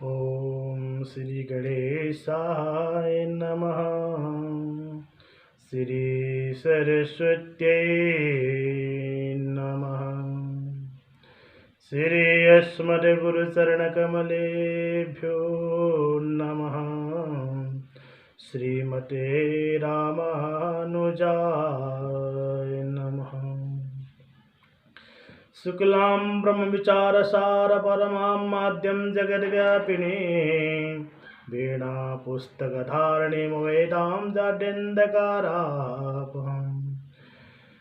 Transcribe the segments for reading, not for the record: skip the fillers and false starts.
ओम श्री गणेशाय नमः। श्री सरस्वत्यै नमः। श्री अस्मद्गुरुचरणकमलेभ्यो नमः। श्रीमते रामानुजाय नमः। शुक्लां ब्रह्मविचारसार परमां माद्यं जगद्व्यापिने वीणा पुस्तकधारिणीं वेदां जाड्यन्धकारापहम्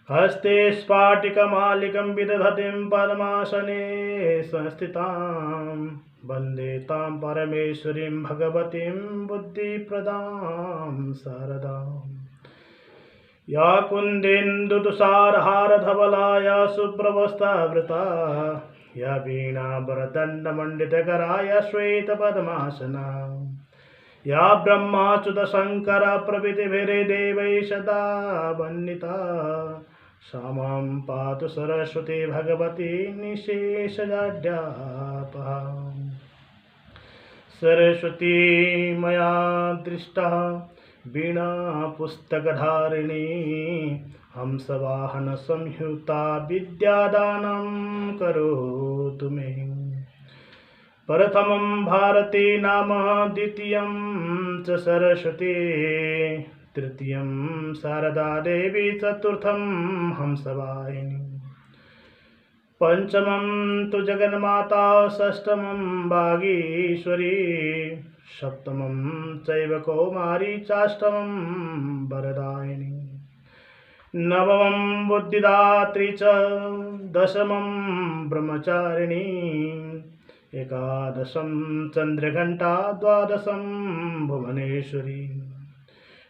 हस्ते स्फाटिकमालिकं विदधतीं पद्मासने संस्थितां वन्दे तां परमेश्वरीं भगवतीं बुद्धिप्रदां शारदाम्। या कुन्देन्दुतुषारहारधवला या सुप्रवस्थावृता या वीणाभरदण्डमण्डितकरा या श्वेतपद्मासना या ब्रह्माच्युतशङ्करा प्रभृतिभिर्देवैः सदा वन्दिता सा मां पातु सरस्वती भगवती निःशेषजाड्यापहा। सरस्वती मया दृष्टा वीणा पुस्तकधारिणी हंसवाहन संयुक्ता विद्यादानं करोतु मे। प्रथमं भारती नाम द्वितीयं च सरस्वती तृतीयं शारदा देवी चतुर्थं हंसवाहिनी पंचमं तु जगन्माता षष्ठमं वागीश्वरी सप्तमं चैव कौमारी चाष्टमं वरदायिनी नवमं बुद्धिदात्री च दशमं ब्रह्मचारिणी एकादशं चन्द्रघण्टा द्वादशं भुवनेश्वरी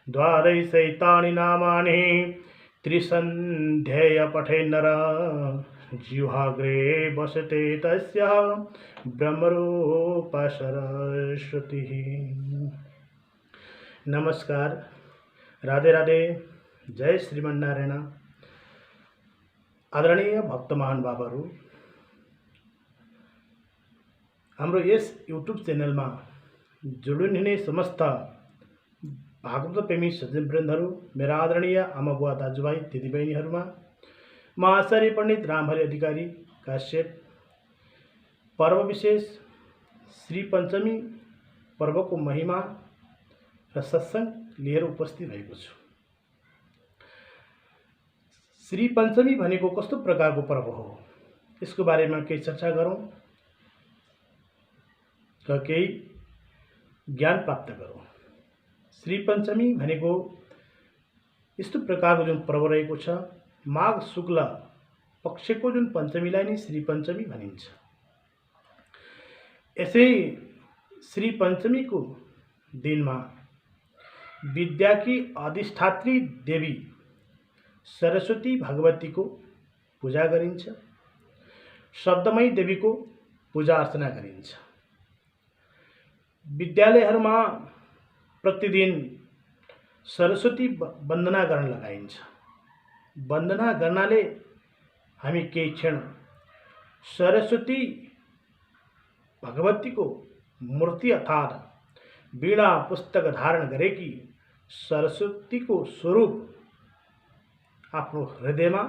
द्वादशैतानि नामानि त्रिसन्ध्येय पठे नरः जिह्वाग्रे वसते तस्य ब्रह्मरूपा सरस्वती। नमस्कार, राधे राधे, जय श्रीमन्नारायण। आदरणीय भक्त महानुभावहरू, हाम्रो यस युट्युब च्यानलमा जोडिनुहुने समस्त भागवत प्रेमी सज्जनवृन्दहरू, मेरा आदरणीय आमा बुवा दाजुभाइ दिदीबहिनीहरूमा म आचार्य पण्डित रामहरि अधिकारी काश्यप पर्व विशेष श्री पञ्चमी पर्वको महिमा र सत्संग लिएर उपस्थित भएको छु। श्री पञ्चमी भनेको कस्तो प्रकारको पर्व हो, यसको बारेमा केही चर्चा गरौँ र केही ज्ञान प्राप्त गरौँ। श्री पञ्चमी भनेको यस्तो प्रकारको जुन पर्व रहेको छ, माघ शुक्ल पक्षको जुन पञ्चमीलाई नै श्री पञ्चमी भनिन्छ। यसै श्री पञ्चमीको दिनमा विद्याकी अधिष्ठात्री देवी सरस्वती भगवतीको पूजा गरिन्छ, शब्दमयी देवीको पूजा अर्चना गरिन्छ। विद्यालयहरूमा प्रतिदिन सरस्वती वन्दना गर्न लगाइन्छ। वन्दना गर्नाले हामी केही क्षण सरस्वती भगवतीको मूर्ति अर्थात् वीणा पुस्तक धारण गरेकी सरस्वतीको स्वरूप आफ्नो हृदयमा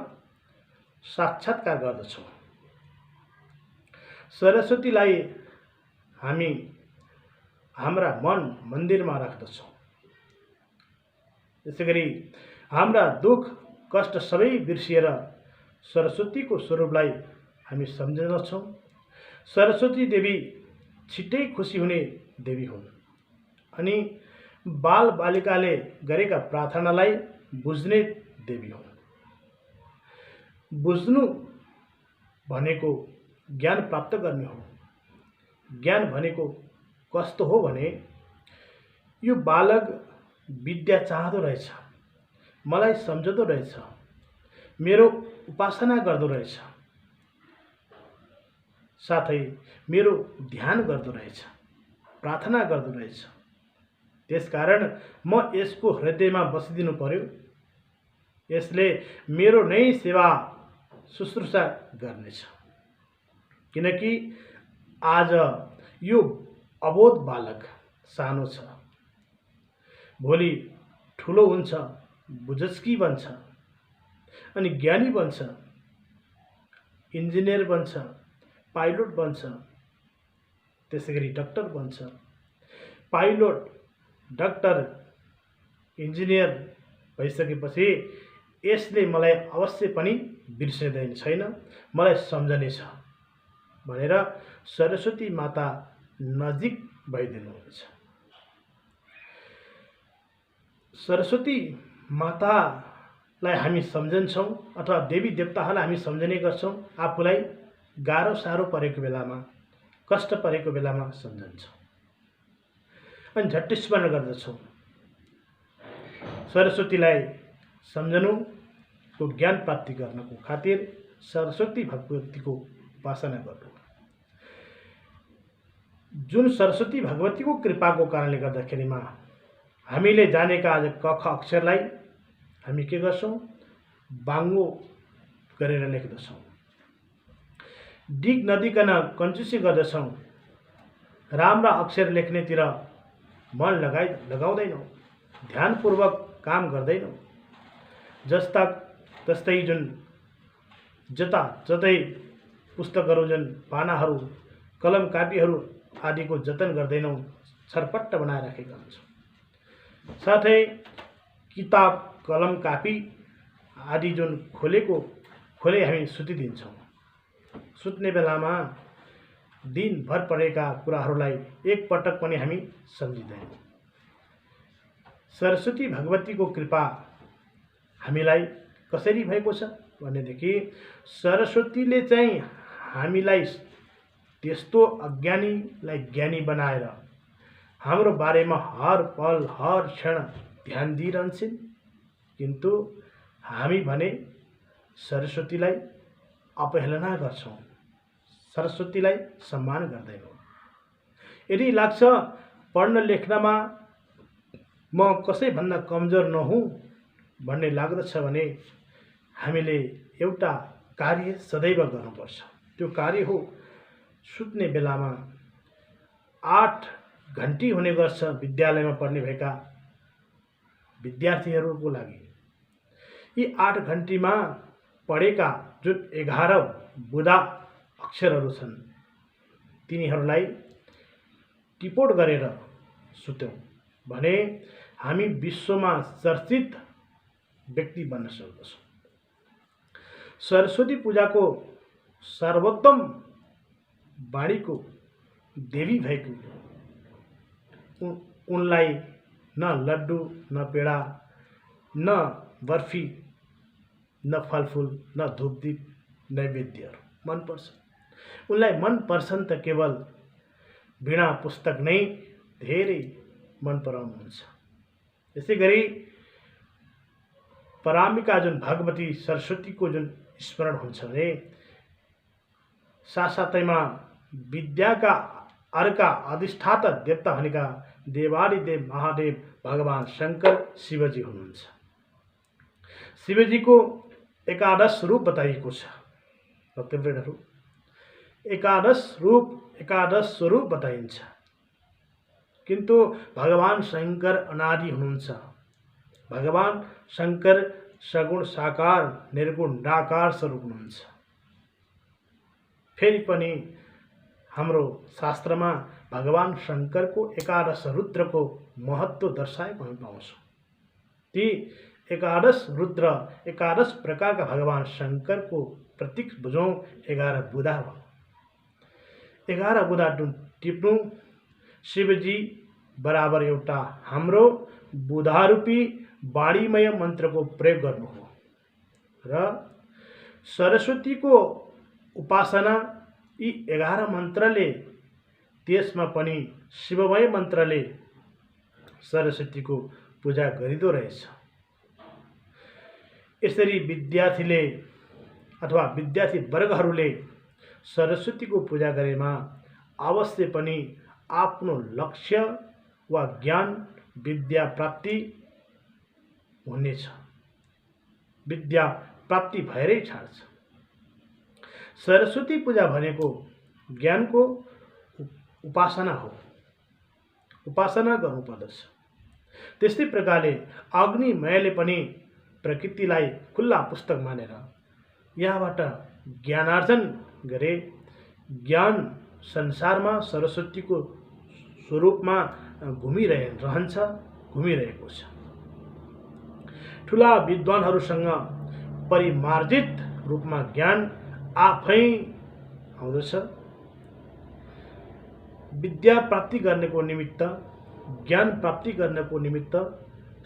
साक्षात्कार गर्दछौँ। सरस्वतीलाई हामी हाम्रा मन मन्दिरमा राख्दछौँ। त्यसैगरी हाम्रा दुख कष्ट सबै बिर्सिएर सरस्वतीको स्वरूपलाई हामी सम्झदछौँ। सरस्वती देवी छिट्टै खुसी हुने देवी हुन् अनि बाल बालिकाले गरेका प्रार्थनालाई बुझ्ने देवी हुन्। बुझ्नु भनेको ज्ञान प्राप्त गर्ने हो। ज्ञान भनेको कस्तो हो भने, यो बालक विद्या चाहदो रहेछ, मलाई सम्झदो रहेछ, मेरो उपासना गर्दो रहेछ, साथै मेरो ध्यान गर्दो रहेछ, प्रार्थना गर्दो रहेछ। त्यसकारण म यसको हृदयमा बसिदिनु पर्यो। यसले मेरो नै सेवा शुश्रूषा गर्नेछ। किनकि आज यो अबोध बालक सानो छ, भोलि ठुलो हुन्छ, बुझस्की बन्छ, अनि ज्ञानी बन्छ, इन्जिनियर बन्छ, पाइलट बन्छ, त्यसैगरी डाक्टर बन्छ। पाइलट, डाक्टर, इन्जिनियर भइसकेपछि यसले मलाई अवश्य पनि बिर्सिँदैन छैन, मलाई सम्झने छ भनेर सरस्वती माता नजिक भइदिनुहुन्छ। सरस्वती मातालाई हामी सम्झन्छौँ अथवा देवी देवताहरूलाई हामी सम्झने गर्छौँ। आफूलाई गाह्रो साह्रो परेको बेलामा, कष्ट परेको बेलामा सम्झन्छौँ अनि झट्टै स्मरण गर्दछौँ। सरस्वतीलाई सम्झनुको ज्ञान प्राप्ति गर्नको खातिर सरस्वती भगवतीको उपासना गर्नु, जुन सरस्वती भगवतीको कृपाको कारणले गर्दाखेरिमा हामीले जानेका आज क ख अक्षरलाई हामी के गर्छौँ, बाङ्गो गरेर लेख्दछौँ, डिग नदिकन कन्जुसी गर्दछौँ, राम्रा अक्षर लेख्नेतिर मन लगाउँदैनौँ, ध्यानपूर्वक काम गर्दैनौँ। जस्तै जुन जताततै पुस्तकहरू, जुन पानाहरू, कलम कापीहरू आदिको जतन गर्दैनौँ, छरपट्ट बनाएर राखेका हुन्छौँ। साथै किताब, कलम, कापी आदि जुन खोले हामी सुतिदिन्छौँ। सुत्ने बेलामा दिनभर पढेका कुराहरूलाई एकपटक पनि हामी सम्झिँदैनौँ। सरस्वती भगवतीको कृपा हामीलाई कसरी भएको छ भनेदेखि सरस्वतीले चाहिँ हामीलाई त्यस्तो अज्ञानीलाई ज्ञानी बनाएर हाम्रो बारेमा हर पल हर क्षण ध्यान दिइरहन्छन्, किन्तु हामी भने सरस्वतीलाई अपहेलना गर्छौँ, सरस्वतीलाई सम्मान गर्दैनौँ। यदि लाग्छ पढ्न लेख्नमा म कसैभन्दा कमजोर नहुँ भन्ने लाग्दछ भने हामीले एउटा कार्य सदैव गर्नुपर्छ। त्यो कार्य हो सुत्ने बेलामा 8 घण्टी हुने गर्छ विद्यालयमा पढ्ने भएका विद्यार्थीहरूको लागि। यी 8 घण्टीमा पढेका जुन 11 बुधा अक्षरहरू छन् तिनीहरूलाई टिपोट गरेर सुत्यौँ भने हामी विश्वमा चर्चित व्यक्ति बन्न सक्दछौँ। सरस्वती पूजाको सर्वोत्तम वाणीको देवी भएको उनलाई न लड्डु, न पेडा, न बर्फी, न फलफुल, न धूपदीप नैवेद्यहरू मनपर्छ। उनलाई मन पर्छन् त केवल वीणा पुस्तक नै धेरै मन पराउनुहुन्छ। यसै गरी पराम्बिका जुन भगवती सरस्वतीको जुन स्मरण हुन्छ भने साथसाथैमा विद्याका अर्का अधिष्ठाता देवता भनेका देवादिदेव महादेव भगवान शङ्कर शिवजी हुनुहुन्छ। शिवजीको 11 रूप बताइएको छ। भक्तवृन्दहरू, 11 रूप 11 स्वरूप बताइन्छ, किन्तु भगवान शङ्कर अनादि हुनुहुन्छ। भगवान शङ्कर सगुण साकार निर्गुण निराकार स्वरूप हुनुहुन्छ। फेरि पनि हाम्रो शास्त्रमा भगवान शङ्करको 11 रुद्रको महत्त्व दर्शाएको हामी पाउँछौँ। ती 11 रुद्र 11 प्रकारका भगवान शङ्करको प्रतीक बुझौँ 11 बुधा हो। 11 बुधा टिप्नु शिवजी बराबर एउटा हाम्रो बुधारूपी वाणीमय मन्त्रको प्रयोग गर्नु हो र सरस्वतीको उपासना यी 11 मन्त्रले, त्यसमा पनि शिवमय मन्त्रले सरस्वतीको पूजा गरिँदो रहेछ। यसरी विद्यार्थीले अथवा विद्यार्थी वर्गहरूले सरस्वतीको पूजा गरेमा अवश्य पनि आफ्नो लक्ष्य वा ज्ञान विद्या प्राप्ति हुनेछ। विद्या प्राप्ति भएरै छाड्छ। सरस्वती पूजा भनेको ज्ञानको उपासना हो। उपासना गर्नुपर्दछ। त्यस्तै प्रकारले अग्निमयले पनि प्रकृतिलाई खुल्ला पुस्तक मानेर यहाँबाट ज्ञानार्जन गरे। ज्ञान संसारमा सरस्वतीको स्वरूपमा घुमिरहेको छ। ठुला विद्वानहरूसँग परिमार्जित रूपमा ज्ञान आफै आउँदछ। विद्या प्राप्ति गर्नको निमित्त, ज्ञान प्राप्ति गर्नको निमित्त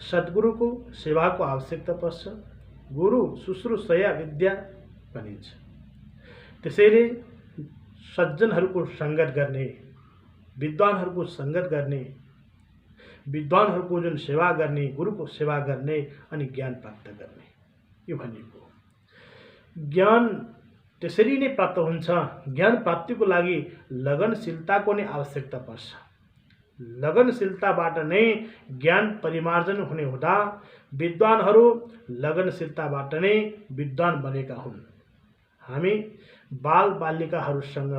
सद्गुरुको सेवाको आवश्यकता पर्छ। गुरु शुश्रूषया विद्या भनिन्छ। त्यसैले सज्जनहरूको सङ्गत गर्ने, विद्वानहरूको सङ्गत गर्ने, विद्वानहरूको जुन सेवा गर्ने, गुरुको सेवा गर्ने अनि ज्ञान प्राप्त गर्ने, यो भनिएको। ज्ञान त्यसरी नै प्राप्त हुन्छ। ज्ञान प्राप्तिको लागि लगनशीलताको नै आवश्यकता पर्छ। लगनशीलताबाट नै ज्ञान परिमार्जन हुने हुँदा विद्वानहरू लगनशीलताबाट नै विद्वान बनेका हुन्। हामी बालबालिकाहरूसँग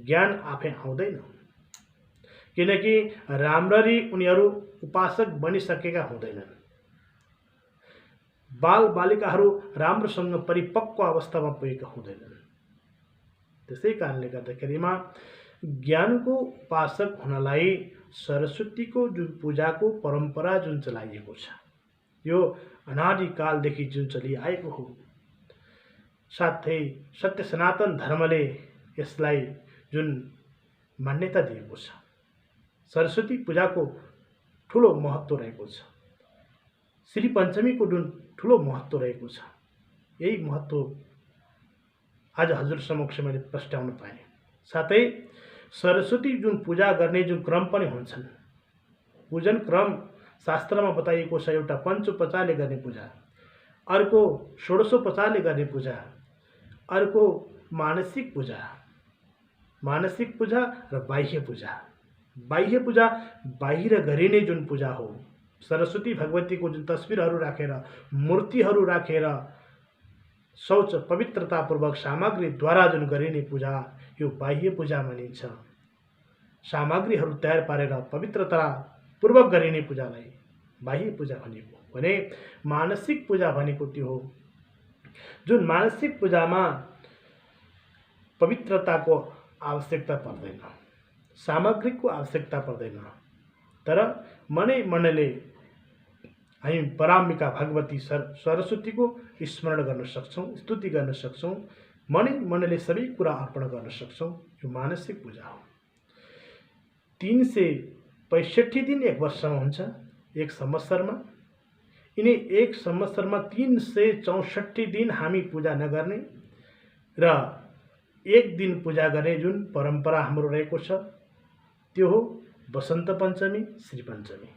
ज्ञान आफै आउँदैन, किनकि राम्ररी उनीहरू उपासक बनिसकेका हुँदैनन्। बालबालिकाहरू राम्रोसँग परिपक्व अवस्थामा पुगेका हुँदैनन्। त्यसै कारणले गर्दाखेरिमा ज्ञानको उपासक हुनलाई सरस्वतीको जुन पूजाको परम्परा जुन चलाइएको छ, यो अनादिकालदेखि जुन चलिआएको हो। साथै सत्य सनातन धर्मले यसलाई जुन मान्यता दिएको छ, सरस्वती पूजाको ठुलो महत्त्व रहेको छ। श्री पञ्चमीको जुन ठुलो महत्त्व रहेको छ, यही महत्त्व आज हजुर समक्ष मैले प्रस्ट्याउन पाएँ। साथै सरस्वती जुन पूजा गर्ने जुन क्रम पनि हुन्छन्, पूजन क्रम शास्त्रमा बताइएको छ। एउटा पञ्चोपचारले गर्ने पूजा, अर्को षोडशोपचारले गर्ने पूजा, अर्को मानसिक पूजा र बाह्य पूजा। बाह्य पूजा बाहिर गरिने जुन पूजा हो, सरस्वती भगवतीको जुन तस्बिरहरू राखेर, मूर्तिहरू राखेर, शौच पवित्रतापूर्वक सामग्रीद्वारा जुन गरिने पूजा, यो बाह्य पूजा मानिन्छ। सामग्रीहरू तयार पारेर पवित्रतापूर्वक गरिने पूजालाई बाह्य पूजा भनेको। भने मानसिक पूजा भनेको त्यो हो जुन मानसिक पूजामा पवित्रताको आवश्यकता पर्दैन, सामग्रीको आवश्यकता पर्दैन, तर मनै मनले हामी पराम्बिका भगवती सरस्वतीको स्मरण गर्न सक्छौँ, स्तुति गर्न सक्छौँ, मनै मनले सबै कुरा अर्पण गर्न सक्छौँ। यो मानसिक पूजा हो। 365 दिन एक वर्षमा हुन्छ, एक संवत्सरमा। यिनै एक संवत्सरमा 364 दिन हामी पूजा नगर्ने र एक दिन पूजा गर्ने जुन परम्परा हाम्रो रहेको छ, त्यो हो वसन्त पञ्चमी, श्री पञ्चमी।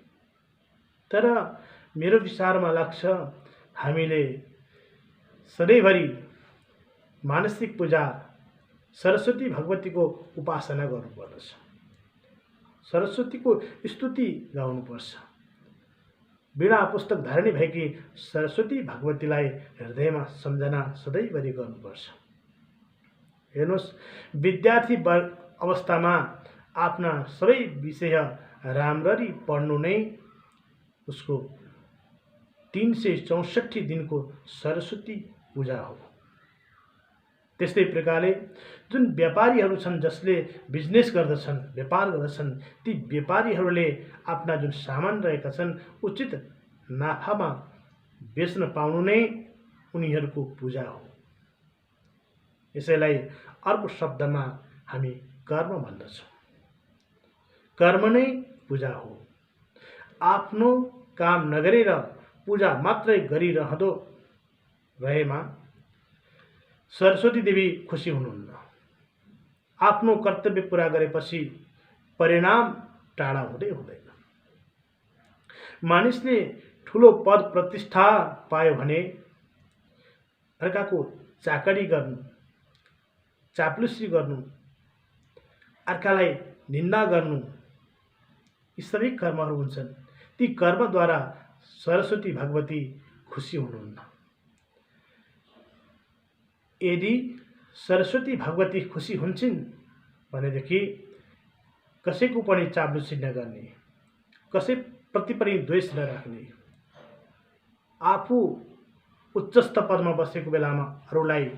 तर मेरो विचारमा लाग्छ हामीले सधैँभरि मानसिक पूजा सरस्वती भगवतीको उपासना गर्नुपर्दछ, सरस्वतीको स्तुति गाउनुपर्छ। वीणा पुस्तक धारिणी भएकी सरस्वती भगवतीलाई हृदयमा सम्झना सधैँभरि गर्नुपर्छ। हेर्नुहोस्, विद्यार्थी अवस्थामा आफ्ना सबै विषय राम्ररी पढ्नु नै उसको 364 दिनको सरस्वती पूजा हो। त्यस्तै प्रकारले जुन व्यापारीहरू छन्, जसले बिजनेस गर्दछन्, व्यापार गर्दछन्, ती व्यापारीहरूले आफ्ना जुन सामान रहेका छन् उचित नाफामा बेच्न पाउनु नै उनीहरूको पूजा हो। यसैलाई अर्को शब्दमा हामी कर्म भन्दछौँ। कर्म नै पूजा हो। आफ्नो काम नगरेर पूजा मात्रै गरिरहँदो रहेमा सरस्वती देवी खुसी हुनुहुन्न। आफ्नो कर्तव्य पूरा गरेपछि परिणाम टाढा हुँदैन। मानिसले ठुलो पद प्रतिष्ठा पायो भने अर्काको चाकरी गर्नु, चाप्लुसी गर्नु, अर्कालाई निन्दा गर्नु, यी सबै कर्महरू हुन्छन्। ती कर्मद्वारा सरस्वती भगवती खुसी हुनुहुन्न। यदि सरस्वती भगवती खुसी हुन्छन् भनेदेखि कसैको पनि चाप्लुसी नगर्ने, कसैप्रति पनि द्वेष नराख्ने, आफू उच्चस्थ पदमा बसेको बेलामा अरूलाई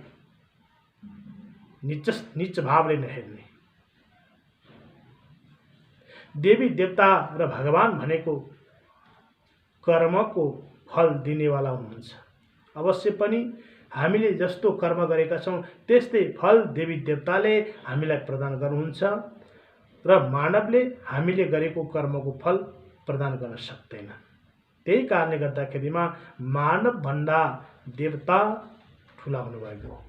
नीच भावले नहेर्ने। देवी देवता र भगवान भनेको कर्मको फल दिनेवाला हुनुहुन्छ। अवश्य पनि हामीले जस्तो कर्म गरेका छौँ त्यस्तै फल देवी देवताले हामीलाई प्रदान गर्नुहुन्छ र मानवले हामीले गरेको कर्मको फल प्रदान गर्न सक्दैन। त्यही कारणले गर्दाखेरिमा मानवभन्दा देवता ठुला हुनुभएको हो।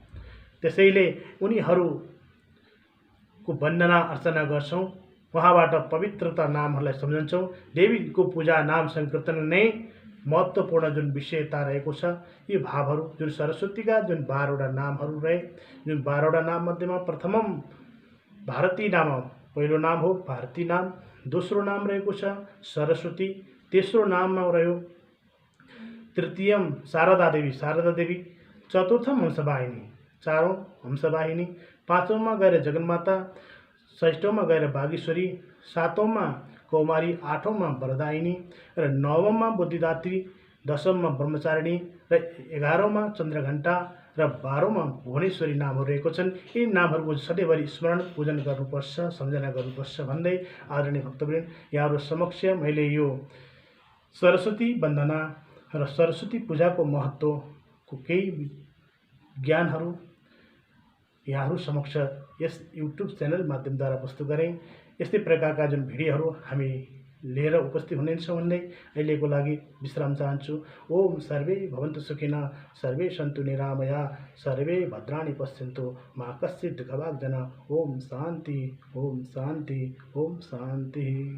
त्यसैले उनीहरूको वन्दना अर्चना गर्छौँ, उहाँबाट पवित्रता नामहरूलाई सम्झन्छौँ। देवीको पूजा नाम संकीर्तन नै महत्त्वपूर्ण जुन विषयता रहेको छ, यी भावहरू जुन सरस्वतीका जुन 12वटा नामहरू रहे, जुन 12वटा नाम मध्येमा प्रथमम भारती नाम पहिलो नाम हो, भारती नाम। दोस्रो नाम रहेको छ सरस्वती। तेस्रो नाममा रह्यो तृतीयम शारदा देवी। चतुर्थम हंसवाहिनी, चारौँ हंसवाहिनी। पाँचौँमा गएर जगन्माता, षष्ठौँमा गएर बागेश्वरी, सातौँमा कौमारी, आठौँमा वरदायिनी र नवममा बुद्धिदात्री, दशममा ब्रह्मचारिणी र 11औँमा चन्द्रघण्टा र 12औँमा भुवनेश्वरी नामहरू रहेको छन्। यी नामहरूको सधैँभरि स्मरण पूजन गर्नुपर्छ, सम्झना गर्नुपर्छ भन्दै आदरणीय भक्तवृन्द, यहाँहरू समक्ष मैले यो सरस्वती वन्दना र सरस्वती पूजाको महत्त्वको केही ज्ञानहरू यहाँहरू समक्ष यस युट्युब च्यानल माध्यमद्वारा प्रस्तुत गरेँ। यस्तै प्रकारका जुन भिडियोहरू हामी लिएर उपस्थित हुनेछौँ भन्दै अहिलेको लागि विश्राम चाहन्छु। ओम सर्वे भवन्तु सुखिनः, सर्वे सन्तु निरामया, सर्वे भद्राणि पश्यन्तु, मा कश्चित् दुःखभाग् जन। ओम शान्ति, ओम शान्ति, ओम शान्ति।